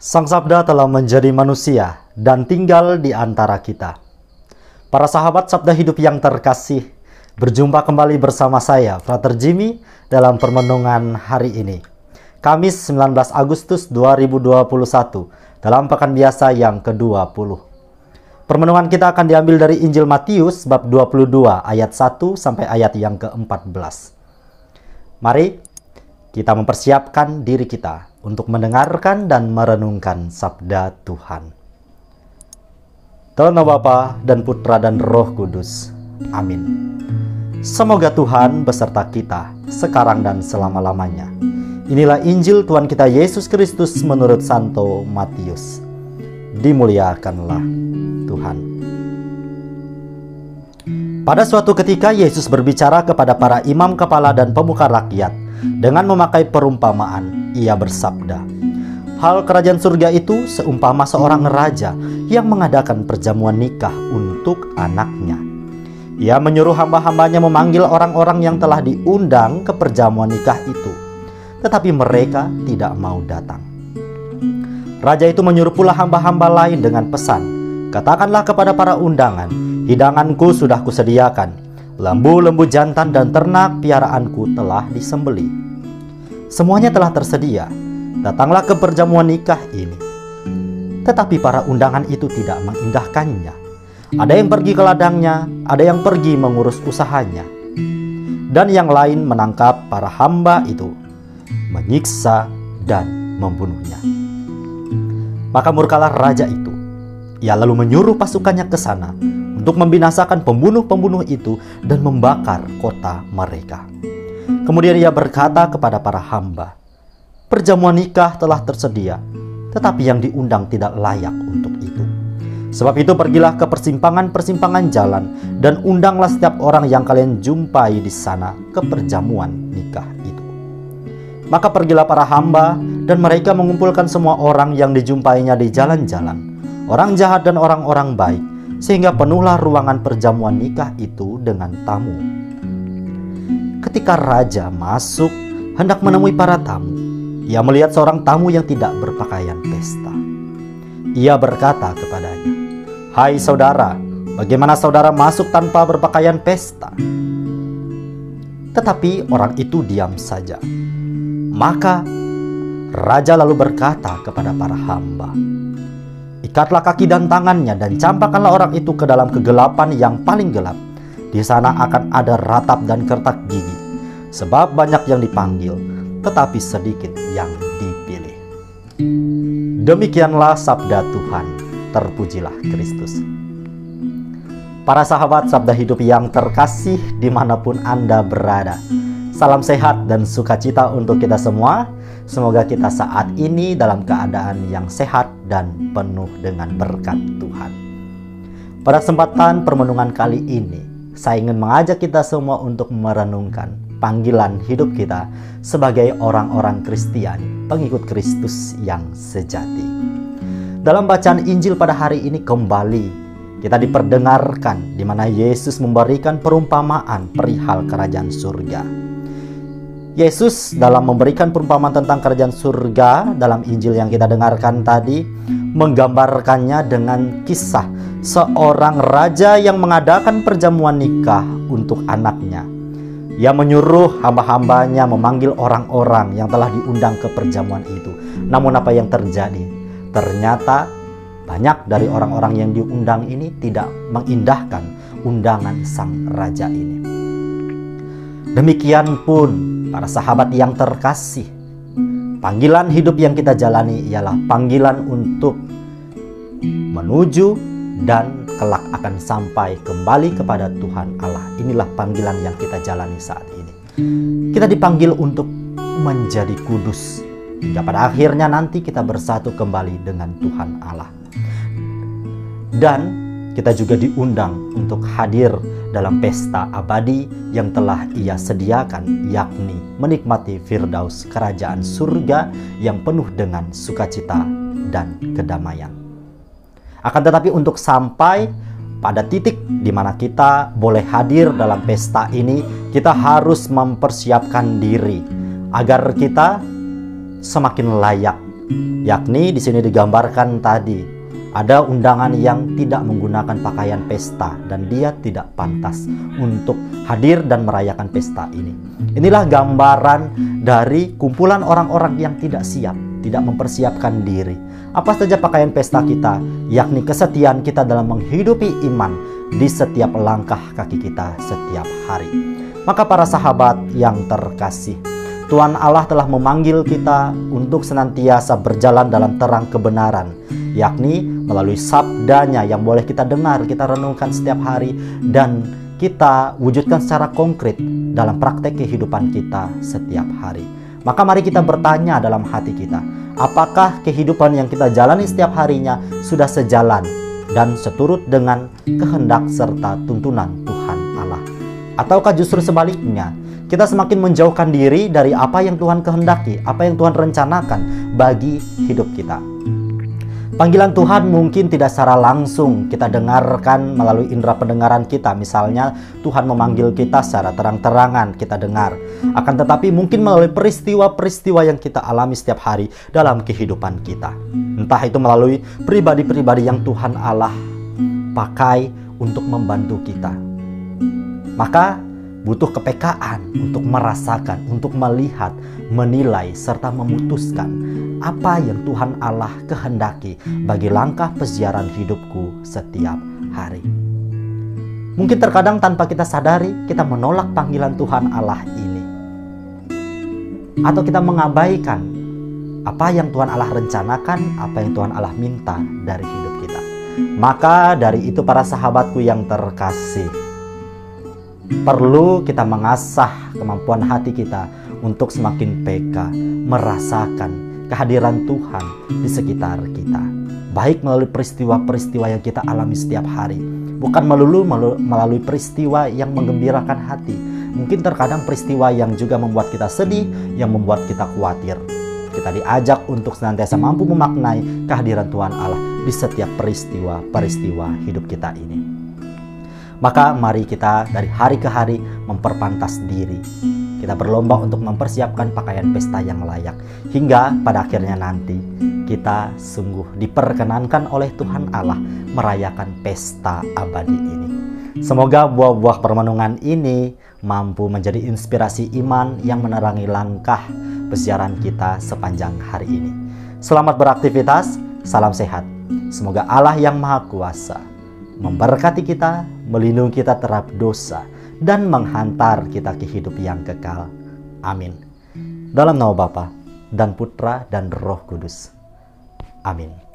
Sang Sabda telah menjadi manusia dan tinggal di antara kita. Para sahabat Sabda Hidup yang terkasih, berjumpa kembali bersama saya, Frater Jimmy, dalam permenungan hari ini. Kamis 19 Agustus 2021, dalam pekan biasa yang ke-20. Permenungan kita akan diambil dari Injil Matius bab 22 ayat 1 sampai ayat yang ke-14. Mari kita mempersiapkan diri kita untuk mendengarkan dan merenungkan sabda Tuhan. Dalam nama Bapa dan Putra dan Roh Kudus. Amin. Semoga Tuhan beserta kita sekarang dan selama-lamanya. Inilah Injil Tuhan kita Yesus Kristus menurut Santo Matius. Dimuliakanlah Tuhan. Pada suatu ketika Yesus berbicara kepada para imam kepala dan pemuka rakyat dengan memakai perumpamaan. Ia bersabda, "Hal kerajaan surga itu seumpama seorang raja yang mengadakan perjamuan nikah untuk anaknya. Ia menyuruh hamba-hambanya memanggil orang-orang yang telah diundang ke perjamuan nikah itu, tetapi mereka tidak mau datang. Raja itu menyuruh pula hamba-hamba lain dengan pesan, 'Katakanlah kepada para undangan, hidanganku sudah kusediakan. Lembu-lembu jantan dan ternak piaraanku telah disembelih. Semuanya telah tersedia. Datanglah ke perjamuan nikah ini.' Tetapi para undangan itu tidak mengindahkannya. Ada yang pergi ke ladangnya, ada yang pergi mengurus usahanya. Dan yang lain menangkap para hamba itu, menyiksa dan membunuhnya. Maka murkalah raja itu. Ia lalu menyuruh pasukannya ke sana untuk membinasakan pembunuh-pembunuh itu dan membakar kota mereka. Kemudian ia berkata kepada para hamba, 'Perjamuan nikah telah tersedia, tetapi yang diundang tidak layak untuk itu. Sebab itu pergilah ke persimpangan-persimpangan jalan dan undanglah setiap orang yang kalian jumpai di sana ke perjamuan nikah itu.' Maka pergilah para hamba dan mereka mengumpulkan semua orang yang dijumpainya di jalan-jalan, orang jahat dan orang-orang baik, sehingga penuhlah ruangan perjamuan nikah itu dengan tamu. Ketika raja masuk hendak menemui para tamu, ia melihat seorang tamu yang tidak berpakaian pesta. Ia berkata kepadanya, 'Hai saudara, bagaimana saudara masuk tanpa berpakaian pesta?' Tetapi orang itu diam saja. Maka raja lalu berkata kepada para hamba, 'Ikatlah kaki dan tangannya dan campakkanlah orang itu ke dalam kegelapan yang paling gelap. Di sana akan ada ratap dan kertak gigi, sebab banyak yang dipanggil, tetapi sedikit yang dipilih.'" Demikianlah sabda Tuhan. Terpujilah Kristus. Para sahabat Sabda Hidup yang terkasih dimanapun Anda berada, salam sehat dan sukacita untuk kita semua. Semoga kita saat ini dalam keadaan yang sehat dan penuh dengan berkat Tuhan. Pada kesempatan permenungan kali ini, saya ingin mengajak kita semua untuk merenungkan panggilan hidup kita sebagai orang-orang Kristiani, pengikut Kristus yang sejati. Dalam bacaan Injil pada hari ini kembali kita diperdengarkan di mana Yesus memberikan perumpamaan perihal kerajaan surga. Yesus dalam memberikan perumpamaan tentang kerajaan surga dalam Injil yang kita dengarkan tadi menggambarkannya dengan kisah seorang raja yang mengadakan perjamuan nikah untuk anaknya. Ia menyuruh hamba-hambanya memanggil orang-orang yang telah diundang ke perjamuan itu. Namun apa yang terjadi? Ternyata banyak dari orang-orang yang diundang ini tidak mengindahkan undangan sang raja ini. Demikian pun para sahabat yang terkasih, panggilan hidup yang kita jalani ialah panggilan untuk menuju dan kelak akan sampai kembali kepada Tuhan Allah. Inilah panggilan yang kita jalani saat ini. Kita dipanggil untuk menjadi kudus, hingga pada akhirnya nanti kita bersatu kembali dengan Tuhan Allah. Dan kita juga diundang untuk hadir dalam pesta abadi yang telah Ia sediakan, yakni menikmati firdaus kerajaan surga yang penuh dengan sukacita dan kedamaian. Akan tetapi untuk sampai pada titik di mana kita boleh hadir dalam pesta ini, kita harus mempersiapkan diri agar kita semakin layak Yakni di sini digambarkan tadi ada undangan yang tidak menggunakan pakaian pesta dan dia tidak pantas untuk hadir dan merayakan pesta ini. Inilah gambaran dari kumpulan orang-orang yang tidak siap, tidak mempersiapkan diri. Apa saja pakaian pesta kita, yakni kesetiaan kita dalam menghidupi iman di setiap langkah kaki kita setiap hari. Maka para sahabat yang terkasih, Tuhan Allah telah memanggil kita untuk senantiasa berjalan dalam terang kebenaran, yakni melalui sabdanya yang boleh kita dengar, kita renungkan setiap hari, dan kita wujudkan secara konkret dalam praktek kehidupan kita setiap hari. Maka mari kita bertanya dalam hati kita, apakah kehidupan yang kita jalani setiap harinya sudah sejalan dan seturut dengan kehendak serta tuntunan Tuhan Allah? Ataukah justru sebaliknya, kita semakin menjauhkan diri dari apa yang Tuhan kehendaki, apa yang Tuhan rencanakan bagi hidup kita? Panggilan Tuhan mungkin tidak secara langsung kita dengarkan melalui indera pendengaran kita. Misalnya Tuhan memanggil kita secara terang-terangan kita dengar. Akan tetapi mungkin melalui peristiwa-peristiwa yang kita alami setiap hari dalam kehidupan kita. Entah itu melalui pribadi-pribadi yang Tuhan Allah pakai untuk membantu kita. Maka butuh kepekaan untuk merasakan, untuk melihat, menilai, serta memutuskan apa yang Tuhan Allah kehendaki bagi langkah peziaran hidupku setiap hari. Mungkin terkadang tanpa kita sadari, kita menolak panggilan Tuhan Allah ini. Atau kita mengabaikan apa yang Tuhan Allah rencanakan, apa yang Tuhan Allah minta dari hidup kita. Maka dari itu para sahabatku yang terkasih, perlu kita mengasah kemampuan hati kita untuk semakin peka, merasakan kehadiran Tuhan di sekitar kita. Baik melalui peristiwa-peristiwa yang kita alami setiap hari. Bukan melulu melalui peristiwa yang menggembirakan hati. Mungkin terkadang peristiwa yang juga membuat kita sedih, yang membuat kita khawatir. Kita diajak untuk senantiasa mampu memaknai kehadiran Tuhan Allah di setiap peristiwa-peristiwa hidup kita ini. Maka mari kita dari hari ke hari memperpantas diri. Kita berlomba untuk mempersiapkan pakaian pesta yang layak. Hingga pada akhirnya nanti kita sungguh diperkenankan oleh Tuhan Allah merayakan pesta abadi ini. Semoga buah-buah permenungan ini mampu menjadi inspirasi iman yang menerangi langkah peziaran kita sepanjang hari ini. Selamat beraktivitas, salam sehat. Semoga Allah yang Maha Kuasa memberkati kita, melindungi kita terhadap dosa, dan menghantar kita ke hidup yang kekal. Amin. Dalam nama Bapa dan Putra dan Roh Kudus. Amin.